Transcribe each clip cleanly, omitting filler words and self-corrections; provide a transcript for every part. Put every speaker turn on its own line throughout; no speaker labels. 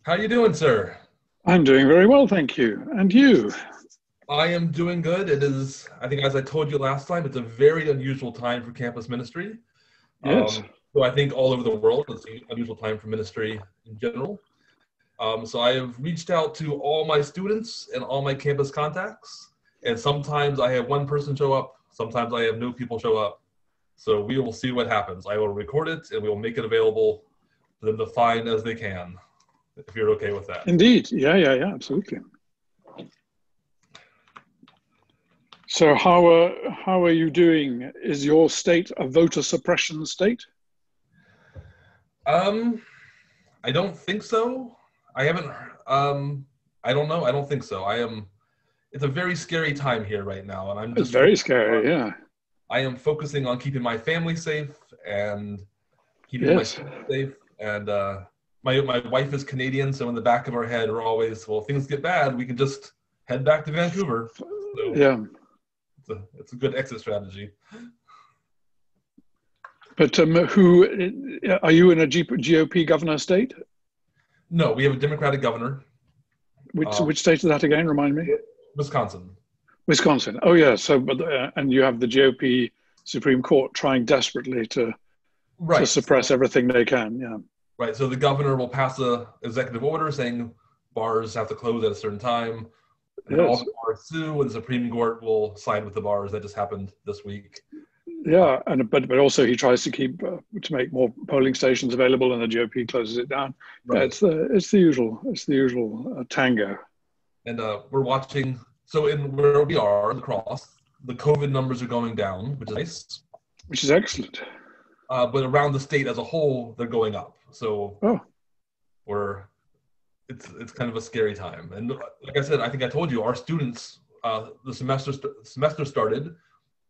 How you doing, sir?
I'm doing very well, thank you. And you?
I am doing good. It is, I think, as I told you last time, it's a very unusual time for campus ministry.
Yes.
So I think all over the world, it's an unusual time for ministry in general. So I have reached out to all my students and all my campus contacts, and sometimes I have one person show up, sometimes I have no people show up. So we will see what happens. I will record it and we will make it available for them to find as they can, if you're okay with that.
Indeed. Yeah, absolutely. So how are you doing? Is your state a voter suppression state?
Um, I don't think so. I haven't. I don't know. I don't think so. I am. It's a very scary time here right now, and I'm
It's
just
very
focusing
scary,
on.
yeah.
I am focusing on keeping my family safe and keeping my
Yes.
students safe. And my wife is Canadian, so in the back of our head, we're always, well, if things get bad, we can just head back to Vancouver. So
Yeah.
it's a good exit strategy.
But who are you in a GOP governor state?
No, we have a Democratic governor,
Which
um,
state is that again? Remind me.
Wisconsin.
Wisconsin. Oh yeah. So but and you have the GOP Supreme Court trying desperately to
Right.
suppress everything they can. Yeah.
Right. So the governor will pass a executive order saying bars have to close at a certain time, and then all
Yes.
the bars sue, and the Supreme Court will side with the bars. That just happened this week. Uh,
Yeah, and but also he tries to keep to make more polling stations available, and the GOP closes it down. Yeah,
right.
it's the usual tango,
And we're watching. So in where we are, the cross, the COVID numbers are going down, which is nice.
which is excellent.
But around the state as a whole, they're going up. So
Oh,
we're it's kind of a scary time. And like I said, I think I told you, our students, the semester started.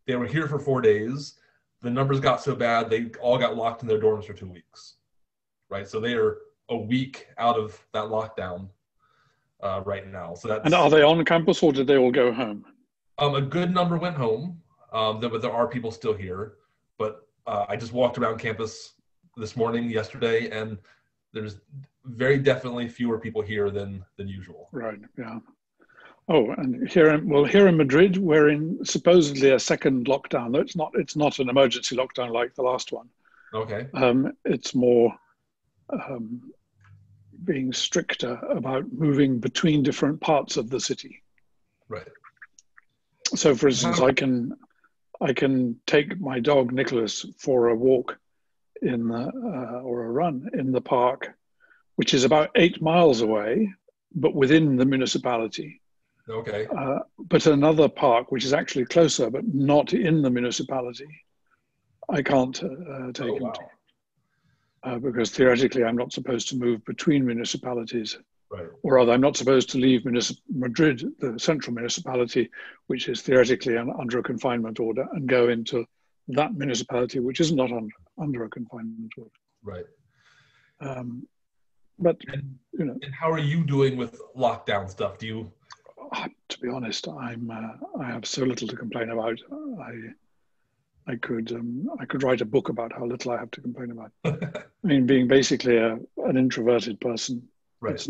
They were here for 4 days. The numbers got so bad, they all got locked in their dorms for 2 weeks. Right, so they are a week out of that lockdown right now. So
and
that's
are they on campus or did they all go home?
a good number went home, but there are people still here. But I just walked around campus this morning, yesterday, and there's very definitely fewer people here than usual.
Right. Yeah. Oh, and here in Madrid, we're in supposedly a second lockdown. Though it's not an emergency lockdown like the last one.
Okay,
It's more um, being stricter about moving between different parts of the city.
right.
So, for instance,
How,
I can take my dog Nicholas for a walk or a run in the park, which is about 8 miles away, but within the municipality.
okay.
But another park, which is actually closer, but not in the municipality, I can't
Oh
take him to
wow.
because theoretically I'm not supposed to move between municipalities.
Right.
Or rather, I'm not supposed to leave Madrid, the central municipality, which is theoretically under a confinement order, and go into that municipality, which is not under a confinement order.
Right.
Um, but
And
you know,
and how are you doing with lockdown stuff? Do you?
to be honest, I have so little to complain about. I could write a book about how little I have to complain about. I mean, being basically an introverted person,
Right.
it's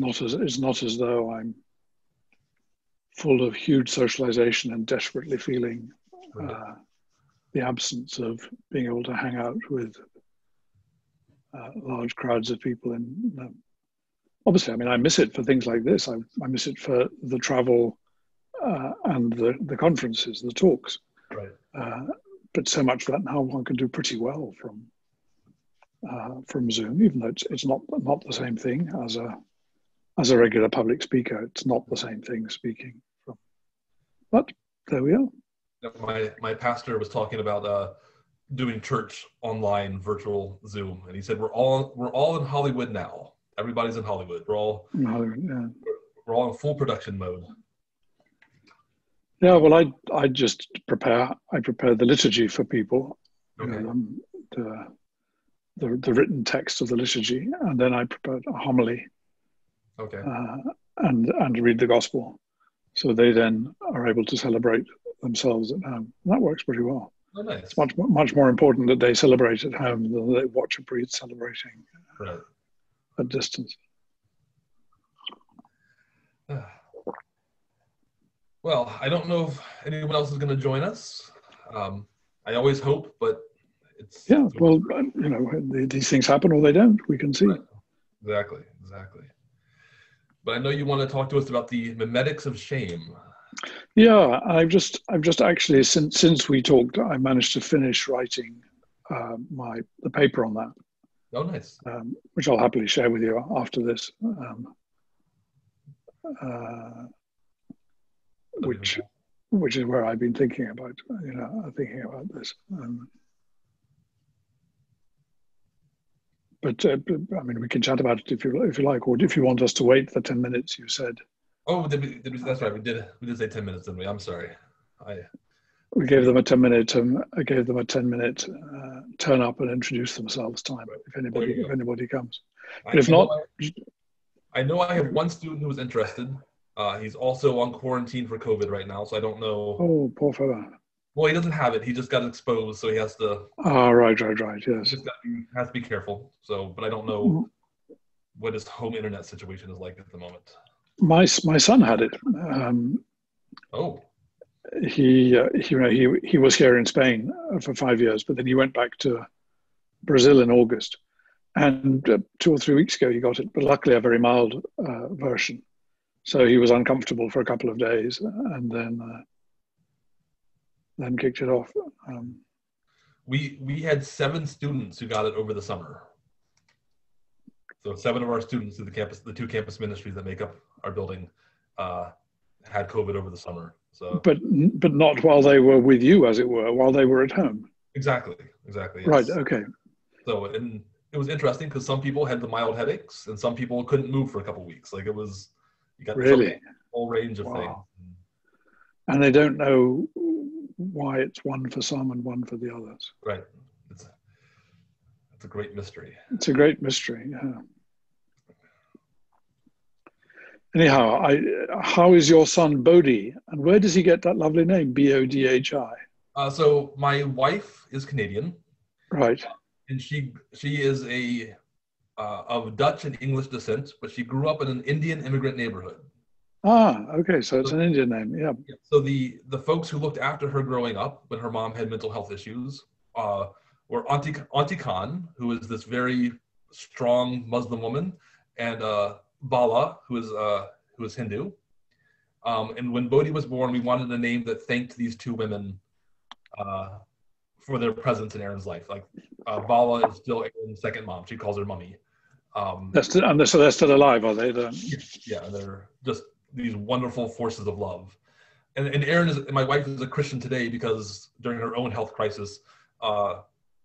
not as though I'm full of huge socialization and desperately feeling
Right.
uh, the absence of being able to hang out with large crowds of people. And obviously, I mean, I miss it for things like this. I miss it for the travel and the conferences, the talks.
Right.
Uh, but so much of that now one can do pretty well from Zoom, even though it's not the same thing as a regular public speaker. It's not the same thing speaking from. But there we are.
My pastor was talking about doing church online, virtual Zoom, and he said we're all in Hollywood now. Everybody's in Hollywood.
No, yeah.
We're all in full production mode.
Yeah, well, I just prepare the liturgy for people, you
Okay.
know, the written text of the liturgy, and then I prepare a homily
Okay.
uh, and read the gospel, so they then are able to celebrate themselves at home. And that works pretty well.
Oh,
It's
nice.
much more important that they celebrate at home than they watch a priest celebrating
Right.
at distance.
Well, I don't know if anyone else is going to join us. I always hope, but it's
Yeah, well, you know, these things happen or they don't. We can see.
right. Exactly. But I know you want to talk to us about the mimetics of shame.
Yeah, I've just actually since we talked, I managed to finish writing the paper on that.
Oh, nice.
Which I'll happily share with you after this. Which is where I've been thinking about, this. But I mean, we can chat about it if you like, or if you want us to wait for 10 minutes. You said.
Oh, that's right. We did say 10 minutes, didn't we? I'm sorry.
We gave them a 10-minute. I gave them a 10-minute turn up and introduce themselves time if anybody comes. But if not,
I know I have one student who was interested. He's also on quarantine for COVID right now, so I don't know.
Oh, poor fella.
Well, he doesn't have it. He just got exposed, so he has to.
Right. Yes.
Has to be careful. So, but I don't know what his home internet situation is like at the moment.
My son had it.
Oh.
He was here in Spain for 5 years, but then he went back to Brazil in August, and 2 or 3 weeks ago he got it, but luckily a very mild version. So he was uncomfortable for a couple of days, and then kicked it off.
We had 7 students who got it over the summer. So 7 of our students in the 2 campus ministries that make up our building, had COVID over the summer. So,
but not while they were with you, as it were, while they were at home.
Exactly. Yes.
Right. Okay.
So, and it was interesting because some people had the mild headaches, and some people couldn't move for a couple of weeks. Like you got
really
a whole range of things.
And they don't know why it's one for some and one for the others.
Right. It's a great mystery.
It's a great mystery. Yeah. Anyhow, how is your son Bodhi, and where does he get that lovely name, Bodhi?
So my wife is Canadian,
right,
and she is of Dutch and English descent, but she grew up in an Indian immigrant neighborhood.
Okay, so it's an Indian name, yeah.
So the folks who looked after her growing up when her mom had mental health issues were Auntie Khan, who is this very strong Muslim woman, and Bala, who is Hindu. And when Bodhi was born, we wanted a name that thanked these 2 women for their presence in Aaron's life. Like Bala is still Aaron's second mom. She calls her mummy.
So they're still alive, are they?
Yeah, they're just these wonderful forces of love. And my wife is a Christian today because during her own health crisis,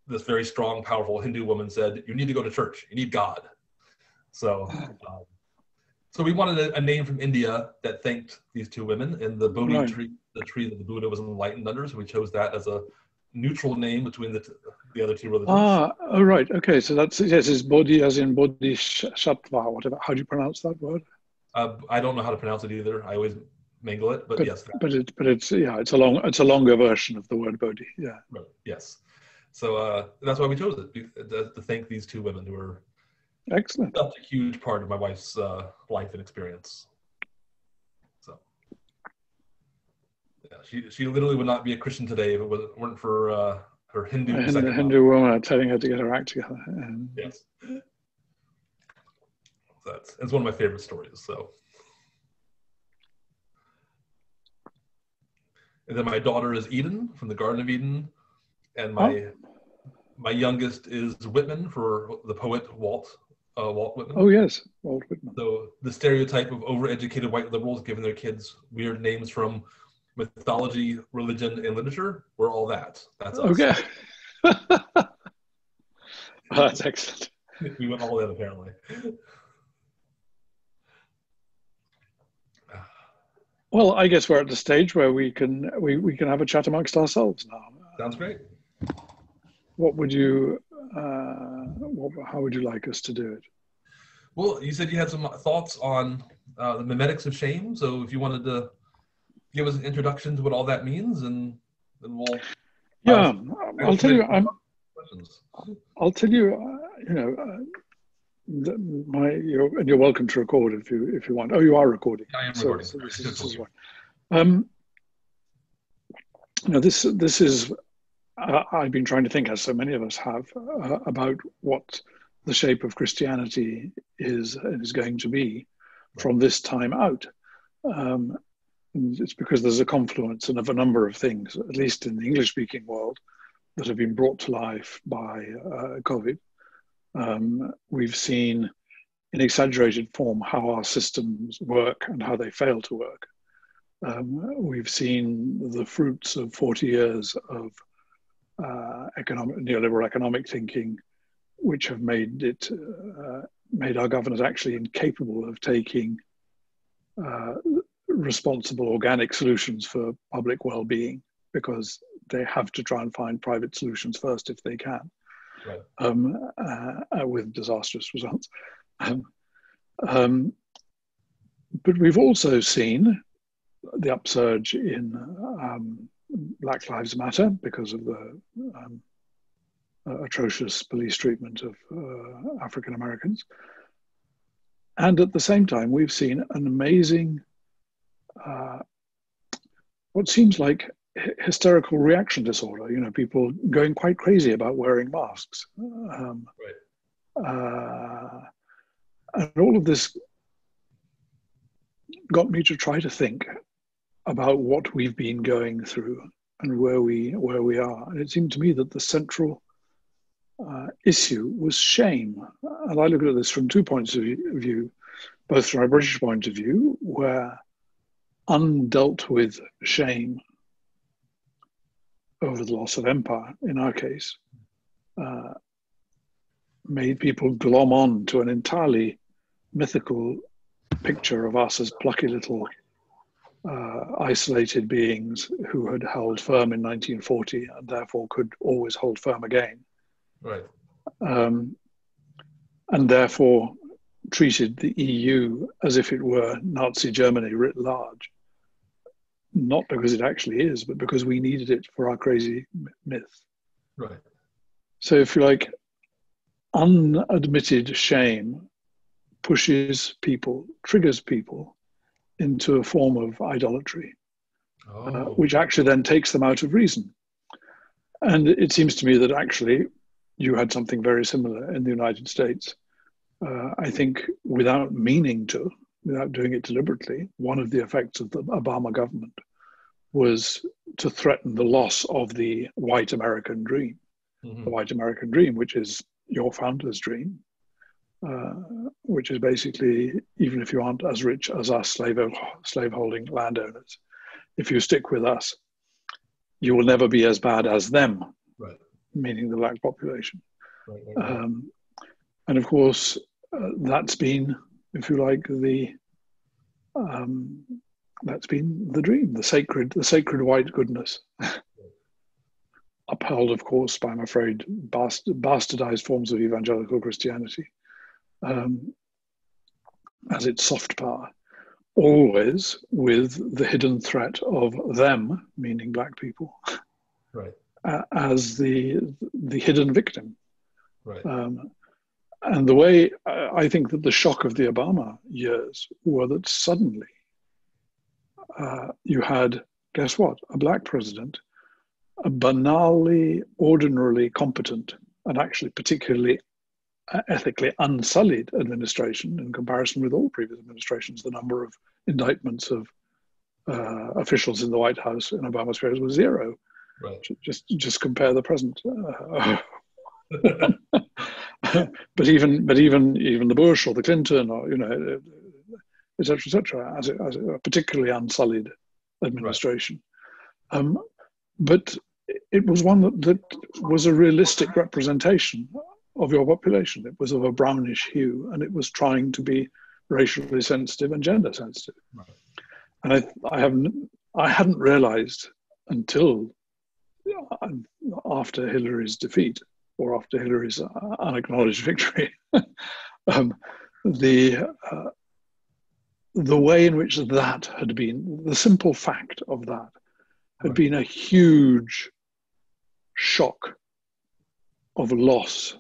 this very strong, powerful Hindu woman said, "You need to go to church. You need God." So we wanted a name from India that thanked these 2 women, and the Bodhi tree, the tree that the Buddha was enlightened under. So we chose that as a neutral name between the other 2 religions.
Right. Okay. So it's Bodhi as in Bodhisattva, whatever. How do you pronounce that word?
I don't know how to pronounce it either. I always mangle it, but yes.
It's a longer version of the word Bodhi. Yeah.
Right. Yes. So that's why we chose it, to thank these 2 women who were
excellent.
Such a huge part of my wife's life and experience. So, yeah, she literally would not be a Christian today if it weren't for her Hindu
woman telling her to get her act together.
Yes, it's one of my favorite stories. So, and then my daughter is Eden from the Garden of Eden, and my youngest is Whitman for the poet Walt Whitman.
Oh yes, Walt Whitman.
So the stereotype of overeducated white liberals giving their kids weird names from mythology, religion, and literature, we're all that. That's us.
Okay. That's excellent.
We went all in, apparently.
Well, I guess we're at the stage where we can have a chat amongst ourselves now.
Sounds great.
What would you? How would you like us to do it?
Well, you said you had some thoughts on the mimetics of shame. So if you wanted to give us an introduction to what all that means, and then we'll.
Yeah, I'll tell you. I'll tell you. you're welcome to record if you want. Oh, you are recording.
I am
So
recording.
this is one. This is. I've been trying to think, as so many of us have, about what the shape of Christianity is going to be from this time out. It's because there's a confluence of a number of things, at least in the English-speaking world, that have been brought to life by COVID. We've seen in exaggerated form how our systems work and how they fail to work. We've seen the fruits of 40 years of neoliberal economic thinking, which have made our governors actually incapable of taking responsible organic solutions for public well-being, because they have to try and find private solutions first if they can, right. With disastrous results. But we've also seen the upsurge in Black Lives Matter because of the atrocious police treatment of African Americans. And at the same time, we've seen an amazing, what seems like hysterical reaction disorder, people going quite crazy about wearing masks. Right. And all of this got me to try to think about what we've been going through and where we are. And it seemed to me that the central issue was shame. And I look at this from 2 points of view, both from a British point of view, where undealt with shame over the loss of empire, in our case, made people glom on to an entirely mythical picture of us as plucky little isolated beings who had held firm in 1940 and therefore could always hold firm again.
Right.
And therefore treated the EU as if it were Nazi Germany writ large. Not because it actually is, but because we needed it for our crazy myth.
Right.
So if you like, unadmitted shame pushes people, triggers people into a form of idolatry, which actually then takes them out of reason. And it seems to me that actually you had something very similar in the United States. I think without meaning to, without doing it deliberately, one of the effects of the Obama government was to threaten the loss of the white American dream. Mm-hmm. The white American dream, which is your founder's dream, which is basically, even if you aren't as rich as us slave-holding landowners, if you stick with us, you will never be as bad as them, right. Meaning the black population. Right. And of course, that's been, if you like, that's been the dream, the sacred white goodness. Upheld, of course, by, I'm afraid, bastardized forms of evangelical Christianity as its soft power, always with the hidden threat of them, meaning black people, right. As the hidden victim. Right. And the way I think that the shock of the Obama years were that suddenly you had, guess what, a black president, a banally, ordinarily competent, and actually particularly ethically unsullied administration in comparison with all previous administrations. The number of indictments of officials in the White House in Obama's period was zero. Right. Just compare the present. But even the Bush or the Clinton, or et cetera, as a particularly unsullied administration. Right. But it was one that was a realistic representation of your population. It was of a brownish hue, and it was trying to be racially sensitive and gender sensitive. Right. And I hadn't realized until after Hillary's defeat, or after Hillary's unacknowledged victory, the way in which that had been, the simple fact of that had been a huge shock of loss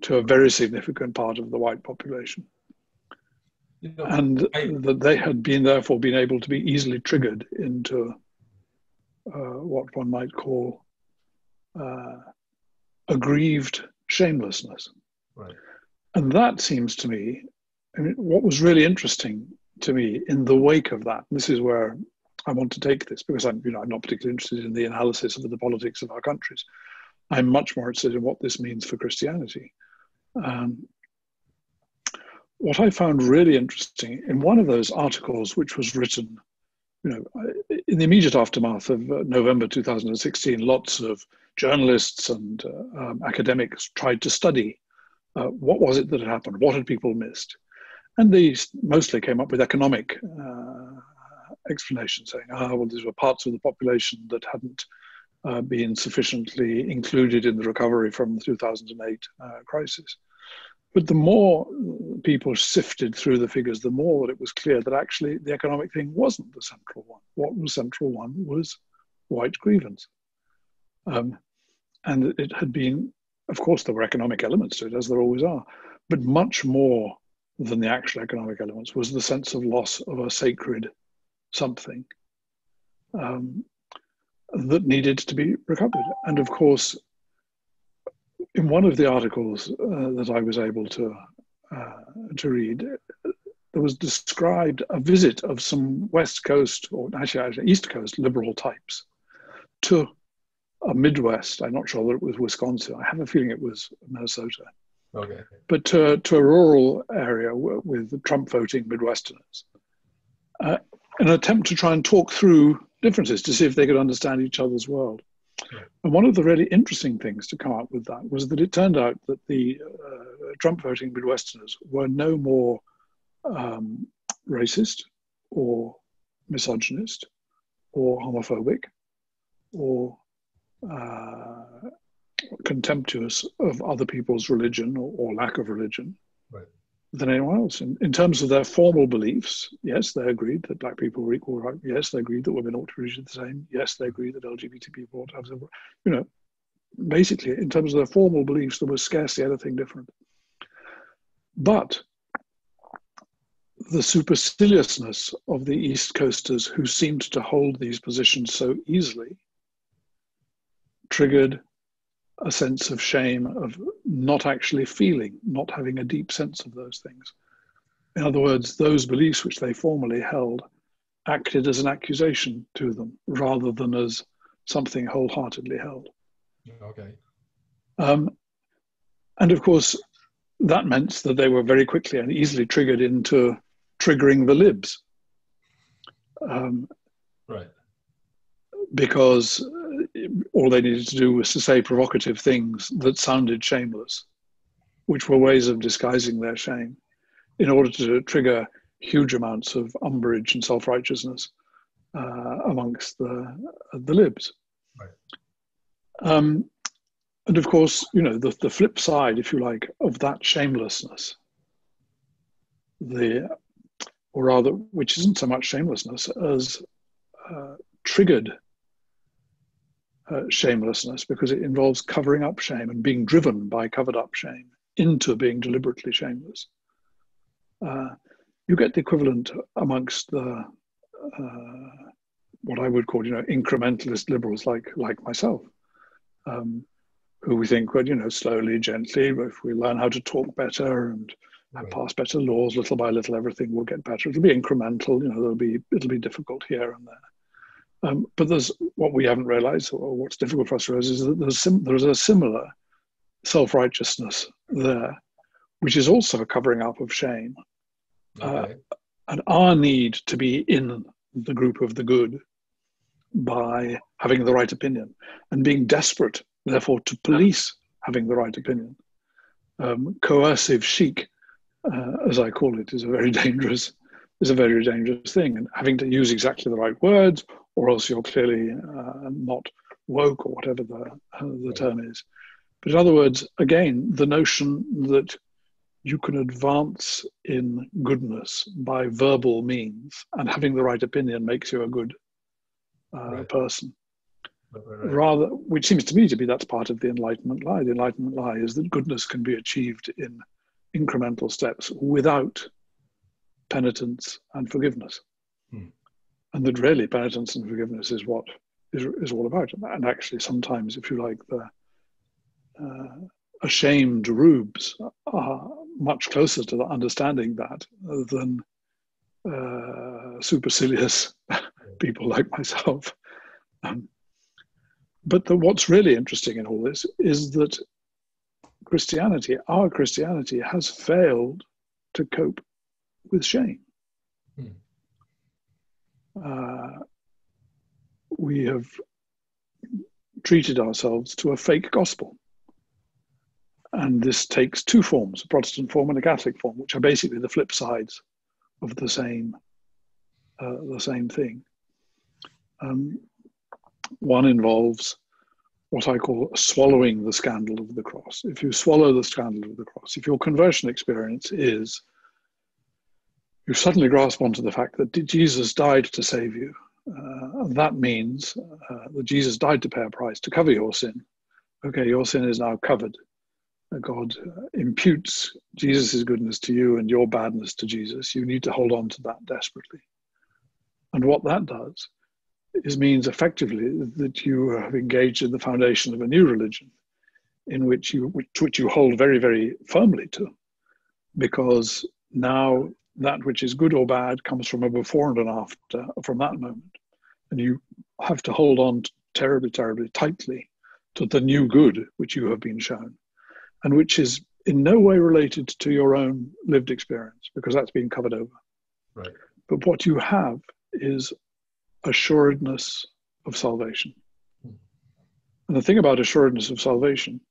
to a very significant part of the white population.
You know,
And that they had therefore been able to be easily triggered into what one might call aggrieved shamelessness.
right.
And that seems to me, I mean, what was really interesting to me in the wake of that, and this is where I want to take this, because I'm not particularly interested in the analysis of the politics of our countries. I'm much more interested in what this means for Christianity. What I found really interesting in one of those articles, which was written, in the immediate aftermath of November 2016, lots of journalists and academics tried to study what was it that had happened, what had people missed, and they mostly came up with economic explanations, saying, well, these were parts of the population that hadn't been sufficiently included in the recovery from the 2008 crisis. But the more people sifted through the figures, the more that it was clear that actually the economic thing wasn't the central one. What was central one was white grievance. And it had been, of course, there were economic elements to it, as there always are, but much more than the actual economic elements was the sense of loss of a sacred something that needed to be recovered. And of course, in one of the articles that I was able to read, there was described a visit of some West Coast, or actually East Coast liberal types to a Midwest. I'm not sure that it was Wisconsin. I have a feeling it was Minnesota.
Okay.
But to a rural area with Trump voting Midwesterners, in an attempt to try and talk through differences to see if they could understand each other's world. Yeah. And one of the really interesting things to come up with that was that it turned out that the Trump voting Midwesterners were no more racist or misogynist or homophobic or contemptuous of other people's religion or lack of religion, right, than anyone else. In terms of their formal beliefs, yes, they agreed that black people were equal rights. Yes, they agreed that women ought to be treated the same. Yes, they agreed that LGBT people ought to have some, basically, in terms of their formal beliefs, there was scarcely anything different. But the superciliousness of the East Coasters who seemed to hold these positions so easily triggered a sense of shame of not actually feeling, not having a deep sense of those things. In other words, those beliefs which they formerly held acted as an accusation to them rather than as something wholeheartedly held.
Okay.
And of course, that meant that they were very quickly and easily triggered into triggering the libs.
Right.
Because all they needed to do was to say provocative things that sounded shameless, which were ways of disguising their shame, in order to trigger huge amounts of umbrage and self-righteousness amongst the libs. Right. And of course, the flip side, if you like, of that shamelessness, or rather, which isn't so much shamelessness as triggered shamelessness, because it involves covering up shame and being driven by covered up shame into being deliberately shameless. You get the equivalent amongst the what I would call, incrementalist liberals like myself, who we think, well, slowly, gently, if we learn how to talk better and pass better laws, little by little, everything will get better. It'll be incremental, it'll be difficult here and there. But there's what we haven't realized, or what's difficult for us to realize, is that there's a similar self-righteousness there, which is also a covering up of shame. Okay. And our need to be in the group of the good by having the right opinion and being desperate, therefore, to police having the right opinion. Coercive chic, as I call it, is a very dangerous thing, and having to use exactly the right words, or else you're clearly not woke, or whatever the term is. But in other words, again, the notion that you can advance in goodness by verbal means, and having the right opinion makes you a good person.
Right.
rather, which seems to me to be that's part of the Enlightenment lie. The Enlightenment lie is that goodness can be achieved in incremental steps without penitence and forgiveness. And that really penitence and forgiveness is what is all about. And actually, sometimes, if you like, the ashamed rubes are much closer to the understanding that than supercilious people like myself. But what's really interesting in all this is that Christianity, our Christianity, has failed to cope with shame. We have treated ourselves to a fake gospel. And this takes two forms, a Protestant form and a Catholic form, which are basically the flip sides of the same thing. One involves what I call swallowing the scandal of the cross. If you swallow the scandal of the cross, if your conversion experience is you suddenly grasp onto the fact that Jesus died to save you, that means that Jesus died to pay a price to cover your sin. Okay, your sin is now covered. God imputes Jesus' goodness to you and your badness to Jesus. You need to hold on to that desperately. And what that does is means effectively that you have engaged in the foundation of a new religion in which you hold very, very firmly to, because now that which is good or bad comes from a before and an after from that moment. And you have to hold on terribly, terribly tightly to the new good which you have been shown, and which is in no way related to your own lived experience, because that's been covered over.
Right.
But what you have is assuredness of salvation. And the thing about assuredness of salvation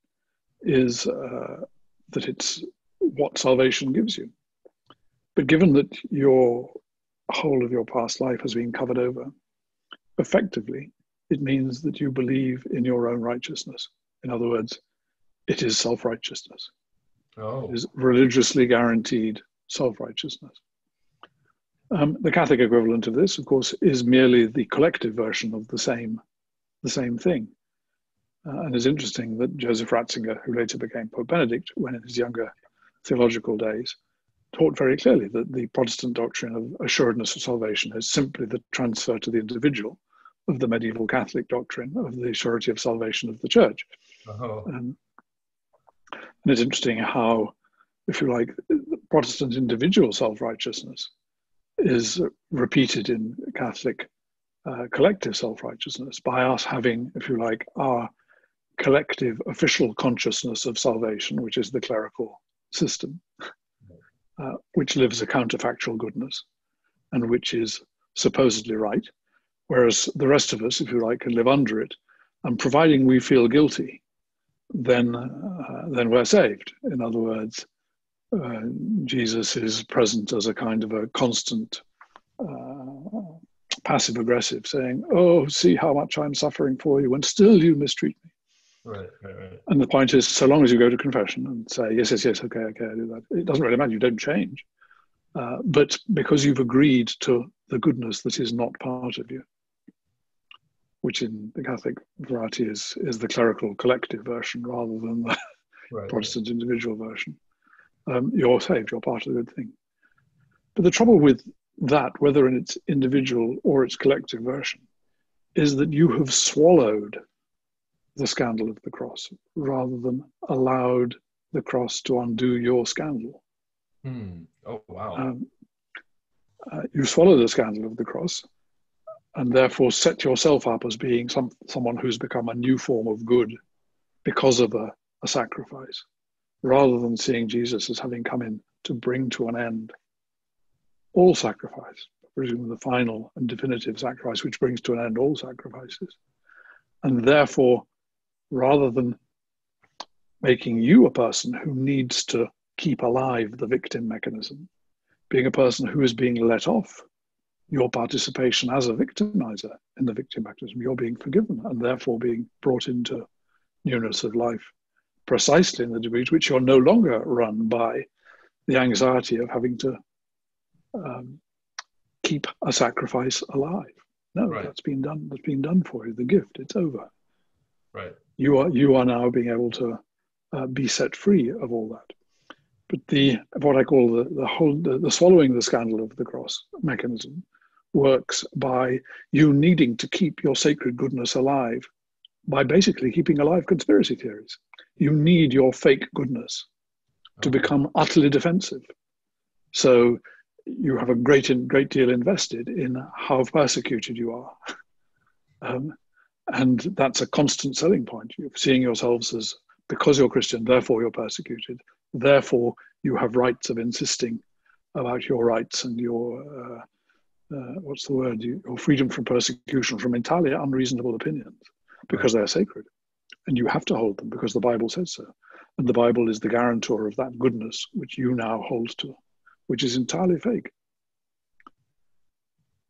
is that it's what salvation gives you. But given that your whole of your past life has been covered over, effectively, it means that you believe in your own righteousness. In other words, it is self-righteousness. It is religiously guaranteed self-righteousness. The Catholic equivalent of this, of course, is merely the collective version of the same thing. And it's interesting that Joseph Ratzinger, who later became Pope Benedict, when in his younger theological days, taught very clearly that the Protestant doctrine of assuredness of salvation is simply the transfer to the individual of the medieval Catholic doctrine of the surety of salvation of the Church. And it's interesting how, if you like, Protestant individual self-righteousness is repeated in Catholic collective self-righteousness by us having, if you like, our collective official consciousness of salvation, which is the clerical system, which lives a counterfactual goodness and which is supposedly right, whereas the rest of us, if you like, can live under it. And providing we feel guilty, then we're saved. In other words, Jesus is present as a kind of a constant passive-aggressive, saying, "Oh, see how much I'm suffering for you, and still you mistreat me."
Right.
And the point is, so long as you go to confession and say, yes, okay, I do that, it doesn't really matter, you don't change. But because you've agreed to the goodness that is not part of you, which in the Catholic variety is the clerical collective version rather than the Protestant individual version, you're saved, you're part of the good thing. But the trouble with that, whether in its individual or its collective version, is that you have swallowed the scandal of the cross rather than allowed the cross to undo your scandal.
Oh, wow.
You swallow the scandal of the cross and therefore set yourself up as being someone who's become a new form of good because of a sacrifice, rather than seeing Jesus as having come in to bring to an end all sacrifice, presumably the final and definitive sacrifice, which brings to an end all sacrifices. And therefore, rather than making you a person who needs to keep alive the victim mechanism, being a person who is being let off your participation as a victimizer in the victim mechanism, you're being forgiven and therefore being brought into newness of life, precisely in the degree to which you're no longer run by the anxiety of having to keep a sacrifice alive. No,
Right.
that's been done. That's been done for you. The gift, it's over.
Right.
You are now being able to be set free of all that. But what I call the swallowing the scandal of the cross mechanism works by you needing to keep your sacred goodness alive by basically keeping alive conspiracy theories. You need your fake goodness to become utterly defensive. So you have a great deal invested in how persecuted you are. And that's a constant selling point. You're seeing yourselves as, because you're Christian, therefore you're persecuted. Therefore, you have rights of insisting about your rights and your, what's the word? Your freedom from persecution from entirely unreasonable opinions, because they're sacred. And you have to hold them because the Bible says so. And the Bible is the guarantor of that goodness which you now hold to, which is entirely fake.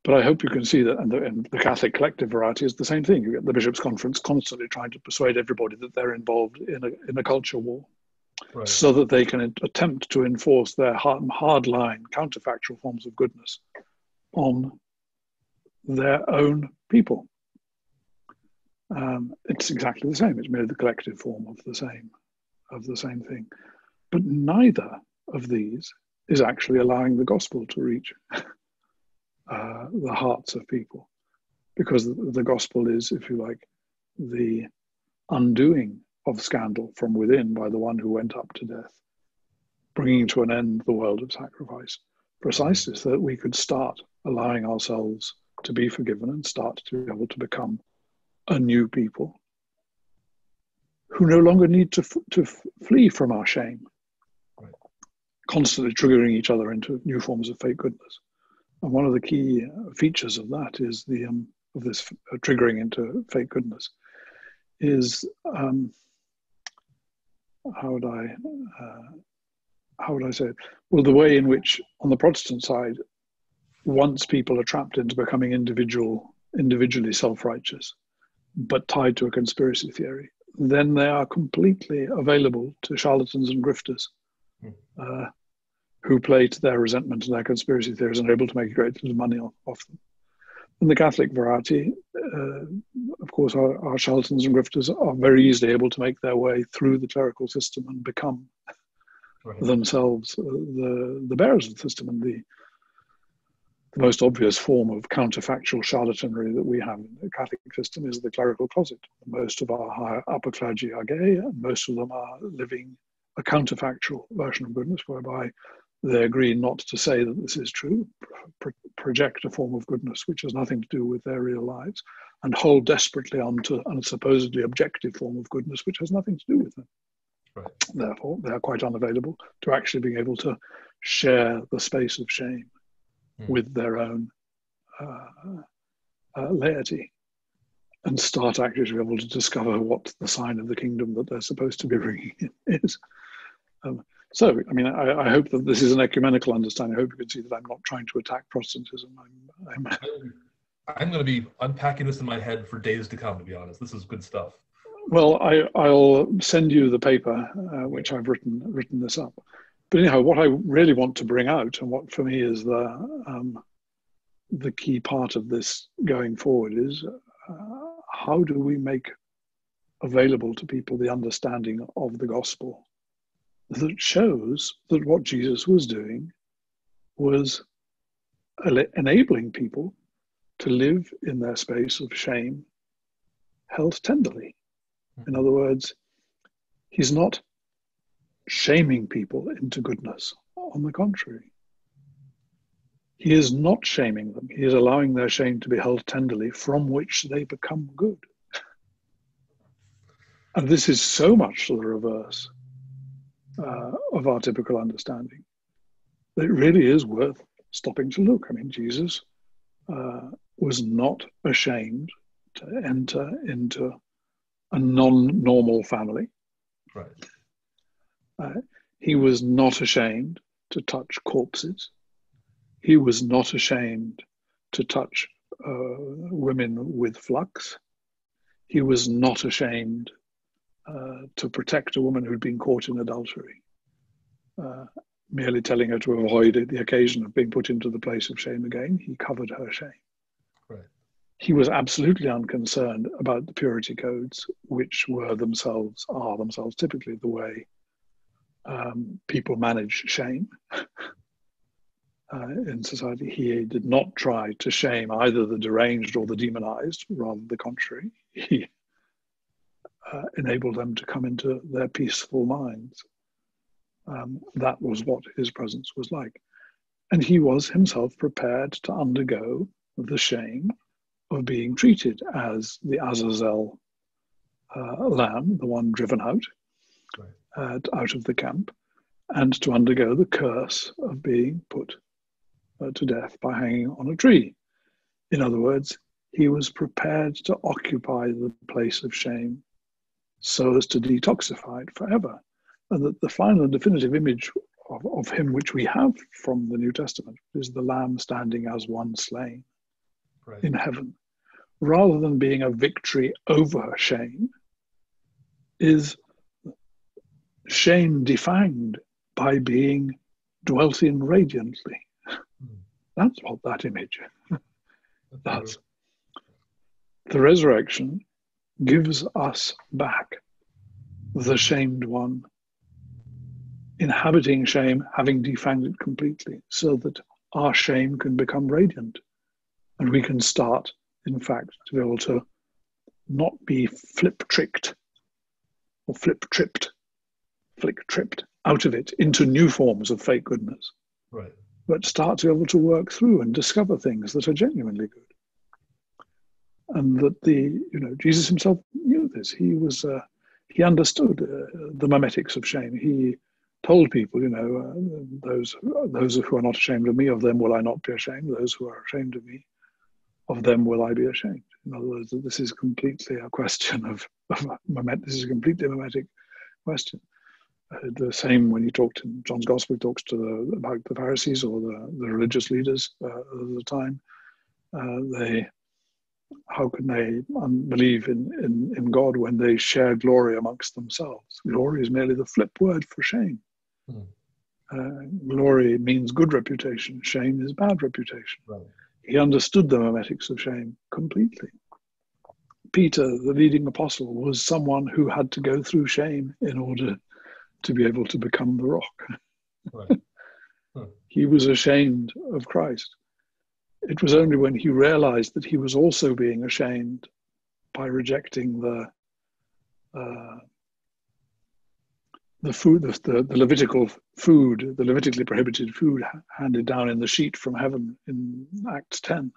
But I hope you can see that, and the Catholic collective variety is the same thing. You get the Bishops' Conference constantly trying to persuade everybody that they're involved in a culture war, so that they can attempt to enforce their hardline, counterfactual forms of goodness on their own people. It's exactly the same. It's merely the collective form of the same thing. But neither of these is actually allowing the gospel to reach the hearts of people, because the gospel is, if you like, the undoing of scandal from within by the one who went up to death, bringing to an end the world of sacrifice, precisely so that we could start allowing ourselves to be forgiven and start to be able to become a new people who no longer need to flee from our shame, constantly triggering each other into new forms of fake goodness. And one of the key features of that is of this triggering into fake goodness is how would I say it? Well, the way in which on the Protestant side, once people are trapped into becoming individually self-righteous, but tied to a conspiracy theory, then they are completely available to charlatans and grifters who play to their resentment and their conspiracy theories and are able to make a great deal of money off them. In the Catholic variety, of course, our charlatans and grifters are very easily able to make their way through the clerical system and become themselves the bearers of the system. And the most obvious form of counterfactual charlatanry that we have in the Catholic system is the clerical closet. Most of our higher upper clergy are gay, and most of them are living a counterfactual version of goodness, whereby they agree not to say that this is true, project a form of goodness which has nothing to do with their real lives, and hold desperately onto a supposedly objective form of goodness which has nothing to do with them. Therefore, they are quite unavailable to actually being able to share the space of shame with their own laity, and start actually to be able to discover what the sign of the kingdom that they're supposed to be bringing in is. So, I mean, I hope that this is an ecumenical understanding. I hope you can see that I'm not trying to attack Protestantism.
I'm going to be unpacking this in my head for days to come, to be honest. This is good stuff.
Well, I'll send you the paper which I've written this up. But anyhow, what I really want to bring out, and what for me is the key part of this going forward, is how do we make available to people the understanding of the gospel that shows that what Jesus was doing was enabling people to live in their space of shame held tenderly. In other words, he's not shaming people into goodness. On the contrary, he is not shaming them. He is allowing their shame to be held tenderly, from which they become good. And this is so much the reverse of our typical understanding that it really is worth stopping to look. I mean, Jesus was not ashamed to enter into a non-normal family. He was not ashamed to touch corpses. He was not ashamed to touch women with flux. He was not ashamed to protect a woman who'd been caught in adultery, merely telling her to avoid the occasion of being put into the place of shame again. He covered her shame. he was absolutely unconcerned about the purity codes, which are themselves typically the way people manage shame in society. He did not try to shame either the deranged or the demonized, rather the contrary. He enabled them to come into their peaceful minds. That was what his presence was like. And he was himself prepared to undergo the shame of being treated as the Azazel lamb, the one driven out, out of the camp, and to undergo the curse of being put to death by hanging on a tree. In other words, he was prepared to occupy the place of shame so as to detoxify it forever. And that the final and definitive image of him which we have from the New Testament is the lamb standing as one slain in heaven. Rather than being a victory over shame, is shame defanged by being dwelt in radiantly. That's what that image does. The resurrection gives us back the shamed one, inhabiting shame, having defanged it completely, so that our shame can become radiant. And we can start, in fact, to be able to not be flip-tricked or flip-tripped out of it into new forms of fake goodness.
Right.
But start to be able to work through and discover things that are genuinely good. And that Jesus himself knew this. He understood the mimetics of shame. He told people, those who are not ashamed of me, of them will I not be ashamed. Those who are ashamed of me, of them will I be ashamed. In other words, this is completely a question of this is a completely mimetic question. The same when he talked in John's Gospel, he talks about the Pharisees or the religious leaders of the time. How can they believe in God when they share glory amongst themselves? Glory is merely the flip word for shame. Glory means good reputation. Shame is bad reputation. Right. He understood the mimetics of shame completely. Peter, the leading apostle, was someone who had to go through shame in order to be able to become the rock. Right. He was ashamed of Christ. It was only when he realized that he was also being ashamed by rejecting the food, the Levitical food, the Levitically prohibited food handed down in the sheet from heaven in Acts 10.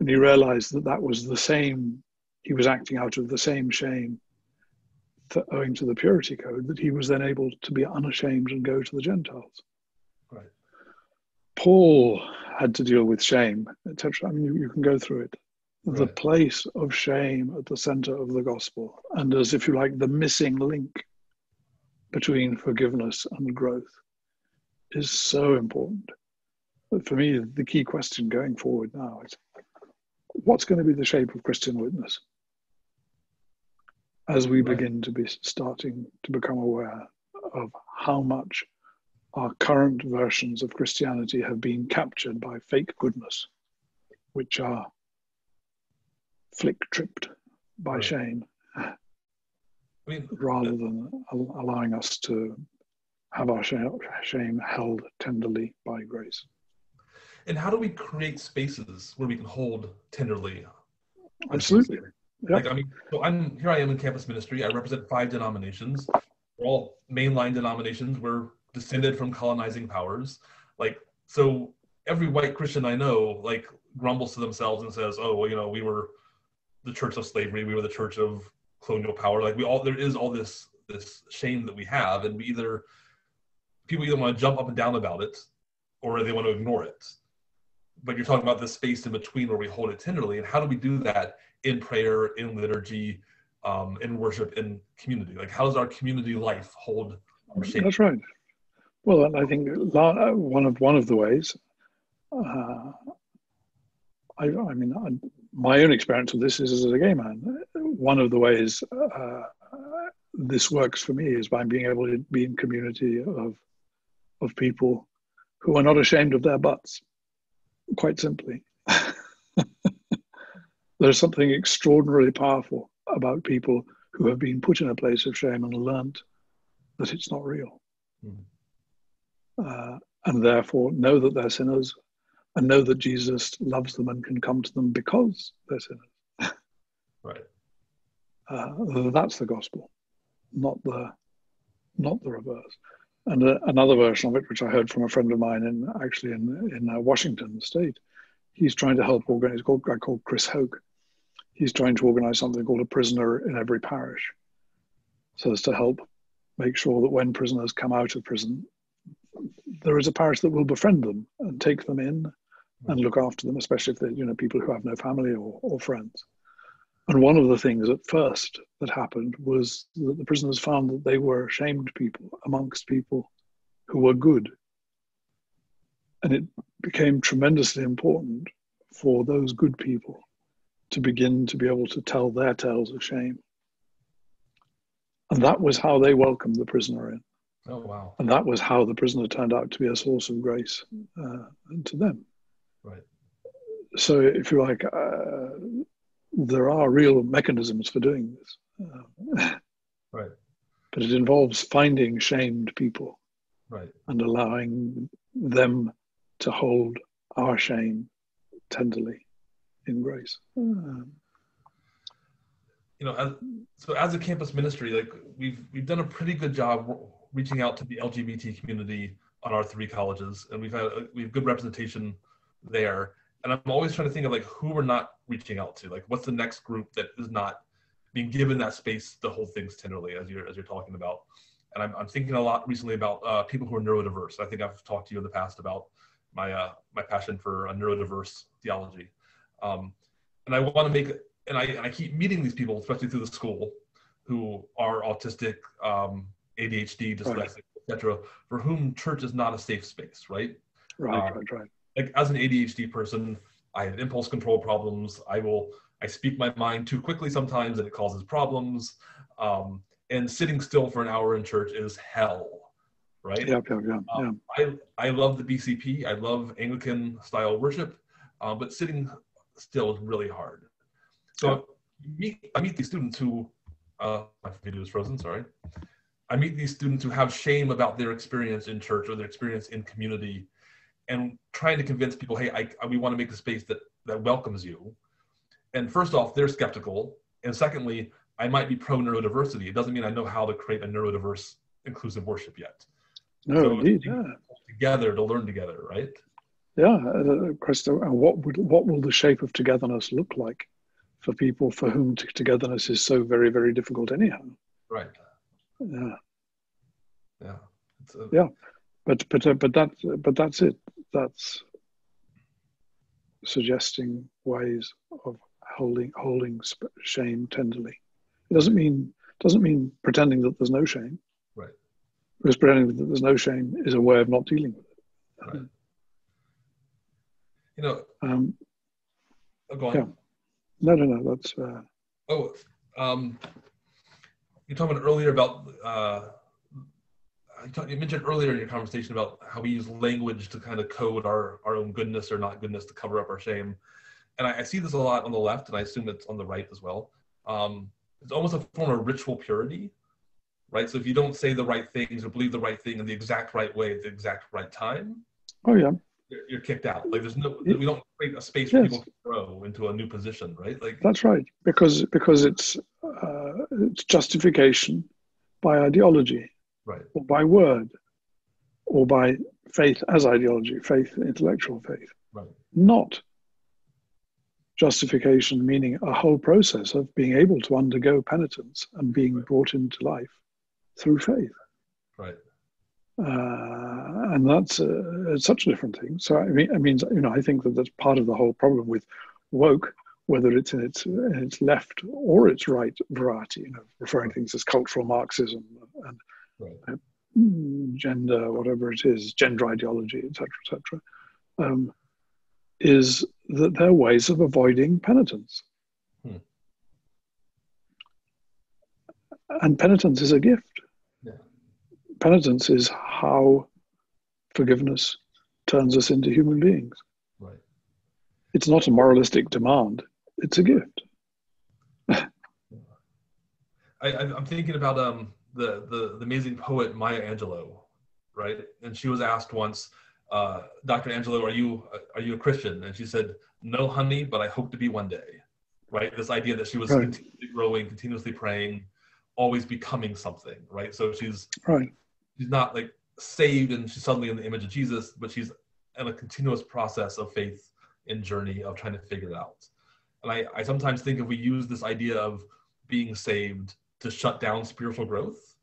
And he realized that was the same, he was acting out of the same shame owing to the purity code, that he was then able to be unashamed and go to the Gentiles. Right. Paul had to deal with shame, etc. I mean, you can go through it. Right. The place of shame at the center of the gospel, and as if you like, the missing link between forgiveness and growth is so important. But for me, the key question going forward now is, what's going to be the shape of Christian witness as we begin to be starting to become aware of how much our current versions of Christianity have been captured by fake goodness, which are flick-tripped by shame, rather than allowing us to have our shame held tenderly by grace.
And how do we create spaces where we can hold tenderly?
Absolutely.
Yep. Here I am in campus ministry. I represent 5 denominations. We're all mainline denominations. We're descended from colonizing powers. So every white Christian I know, grumbles to themselves and says, oh, well, we were the church of slavery. We were the church of colonial power. There is all this shame that we have, and people either want to jump up and down about it, or they want to ignore it. But you're talking about this space in between where we hold it tenderly, and how do we do that in prayer, in liturgy, in worship, in community? How does our community life hold our shame?
That's right. Well, I think one of the ways, my own experience of this is as a gay man. One of the ways this works for me is by being able to be in community of people who are not ashamed of their butts, quite simply. there's something extraordinarily powerful about people who have been put in a place of shame and learnt that it's not real. And therefore know that they're sinners and know that Jesus loves them and can come to them because they're sinners.
Right.
That's the gospel, not the reverse. And another version of it, which I heard from a friend of mine in Washington State, he's trying to help organize. A guy called Chris Hoke. He's trying to organize something called a prisoner in every parish, so as to help make sure that when prisoners come out of prison, there is a parish that will befriend them and take them in and look after them, especially if they're people who have no family or friends. And one of the things at first that happened was that the prisoners found that they were shamed people amongst people who were good. And it became tremendously important for those good people to begin to be able to tell their tales of shame. And that was how they welcomed the prisoner in.
Oh, wow.
And that was how the prisoner turned out to be a source of grace to them.
Right.
So if you like, there are real mechanisms for doing this.
Right.
But it involves finding shamed people,
right,
and allowing them to hold our shame tenderly in grace.
As a campus ministry, like we've done a pretty good job reaching out to the LGBT community on our 3 colleges, and we have good representation there. And I'm always trying to think of like who we're not reaching out to, like what's the next group that is not being given that space to hold things tenderly, as you're talking about. And I'm thinking a lot recently about people who are neurodiverse. I think I've talked to you in the past about my passion for a neurodiverse theology, and I want to make it. And I keep meeting these people, especially through the school, who are autistic, ADHD, dyslexic, etc., for whom church is not a safe space, right?
Right.
Like as an ADHD person, I have impulse control problems. I speak my mind too quickly sometimes, and it causes problems. And sitting still for an hour in church is hell, right?
Yeah.
I love the BCP. I love Anglican style worship, but sitting still is really hard. So I meet these students who, my video is frozen, sorry. I meet these students who have shame about their experience in church or their experience in community, and trying to convince people, hey, we want to make a space that welcomes you. And first off, they're skeptical. And secondly, I might be pro-neurodiversity. It doesn't mean I know how to create a neurodiverse, inclusive worship yet.
No,
so
indeed,
together to learn together, right?
Yeah, Christo, and what will the shape of togetherness look like for people for whom togetherness is so very, very difficult anyhow?
Right.
Yeah.
Yeah.
Yeah, but that's it. That's suggesting ways of holding shame tenderly. It doesn't mean pretending that there's no shame.
Right.
Because pretending that there's no shame is a way of not dealing with it.
Right. Go on.
Yeah. No. That's.
You're talking earlier about. You mentioned earlier in your conversation about how we use language to kind of code our own goodness or not goodness to cover up our shame, and I see this a lot on the left, and I assume it's on the right as well. It's almost a form of ritual purity, right? So if you don't say the right things or believe the right thing in the exact right way at the exact right time,
oh yeah,
you're kicked out. Like we don't create a space for people to grow into a new position, right? Like
that's right, because it's justification by ideology,
right,
or by word, or by faith as ideology, intellectual faith,
right,
not justification meaning a whole process of being able to undergo penitence and being brought into life through faith.
Right.
And that's such a different thing. So I mean, I think that's part of the whole problem with woke, whether it's in its left or its right variety. Referring to things as cultural Marxism and
right.
Gender, whatever it is, gender ideology, etc., is that they're ways of avoiding penitence. And penitence is a gift.
Yeah.
Penitence is how forgiveness turns us into human beings.
Right.
It's not a moralistic demand. it's a gift.
I'm thinking about the amazing poet Maya Angelou, right? And she was asked once, Dr. Angelou, are you a Christian? And she said, no, honey, but I hope to be one day, right? This idea that she was
Right.
continuously growing, continuously praying, always becoming something, right? So she's not like saved and she's suddenly in the image of Jesus, but she's in a continuous process of faith and journey of trying to figure it out. And I sometimes think if we use this idea of being saved to shut down spiritual growth,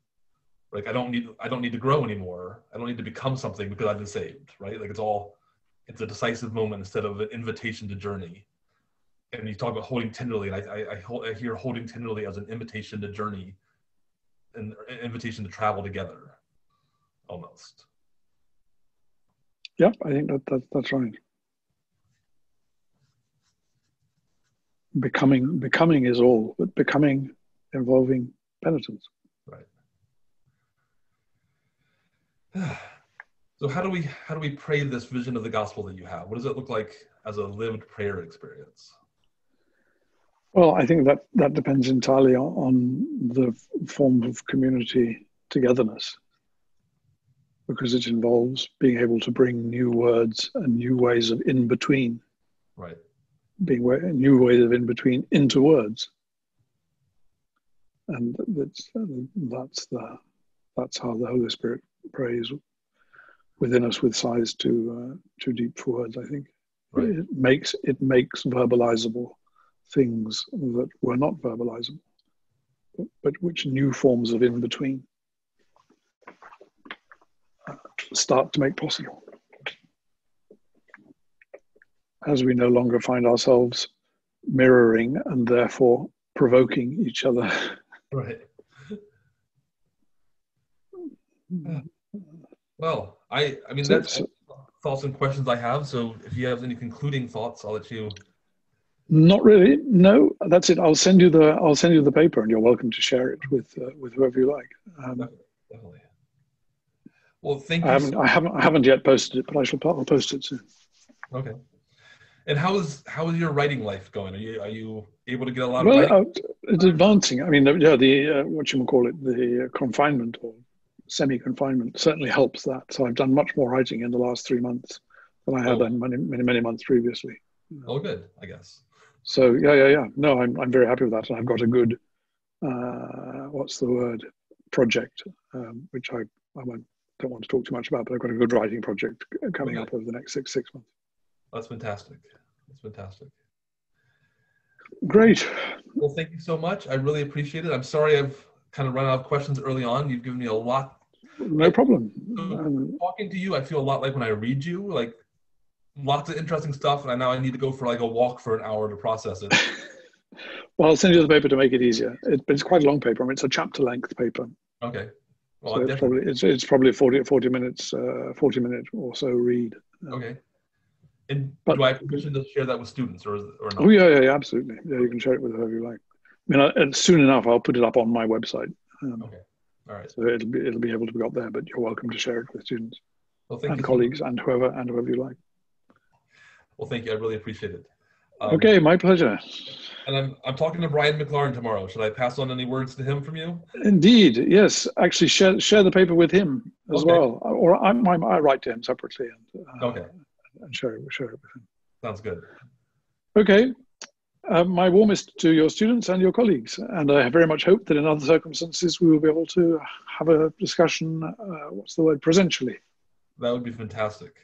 like I don't need to grow anymore. I don't need to become something because I've been saved, right? Like it's a decisive moment instead of an invitation to journey. And you talk about holding tenderly, and I hear holding tenderly as an invitation to journey and an invitation to travel together, almost.
Yep, I think that's right. Becoming is all, but becoming involving penitence.
Right. So how do we pray this vision of the gospel that you have? What does it look like as a lived prayer experience?
Well, I think that depends entirely on the form of community togetherness, because it involves being able to bring new words and new ways of in between.
Right.
New ways of in between into words, and that's how the Holy Spirit prays within us with sighs too deep for words. I think it makes verbalizable things that were not verbalizable, but which new forms of in between start to make possible. As we no longer find ourselves mirroring and therefore provoking each other.
Right. Well, I mean, that's thoughts and questions I have. So if you have any concluding thoughts, I'll let you.
Not really. No, that's it. I'll send you the paper, and you're welcome to share it with whoever you like.
Definitely. Well, thank you.
I haven't yet posted it, but I'll post it soon.
Okay. And how is your writing life going? Are you able to get a lot of writing?
It's advancing. I mean, the what you call it, the confinement or semi-confinement certainly helps that. So I've done much more writing in the last 3 months than I had done many months previously.
Oh, good, I guess.
So yeah. No, I'm very happy with that, and I've got a good project, which I don't want to talk too much about, but I've got a good writing project coming up over the next six months.
That's fantastic. That's fantastic.
Great.
Well, thank you so much. I really appreciate it. I'm sorry I've kind of run out of questions early on. You've given me a lot.
No problem.
Talking to you, I feel a lot like when I read you, like lots of interesting stuff. And now I need to go for like a walk for an hour to process it.
Well, I'll send you the paper to make it easier. It's quite a long paper. I mean, it's a chapter length paper.
Okay. Well,
so it's probably 40 minutes, 40 minute or so read.
Okay. And do I have permission to share that with students or not?
Oh yeah, absolutely. Yeah, you can share it with whoever you like. I mean, and soon enough, I'll put it up on my website.
Okay. All right.
So it'll be able to be got there, but you're welcome to share it with students and
colleagues
and whoever you like.
Well, thank you. I really appreciate it.
Okay, my pleasure.
And I'm talking to Brian McLaurin tomorrow. Should I pass on any words to him from you?
Indeed, yes. Actually, share the paper with him as well, or I write to him separately and share it with him.
Sounds good.
Okay. My warmest to your students and your colleagues, and I very much hope that in other circumstances we will be able to have a discussion. Presentially.
That would be fantastic.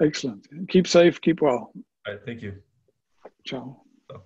Excellent. Keep safe. Keep well.
All right. Thank you.
Ciao.
So.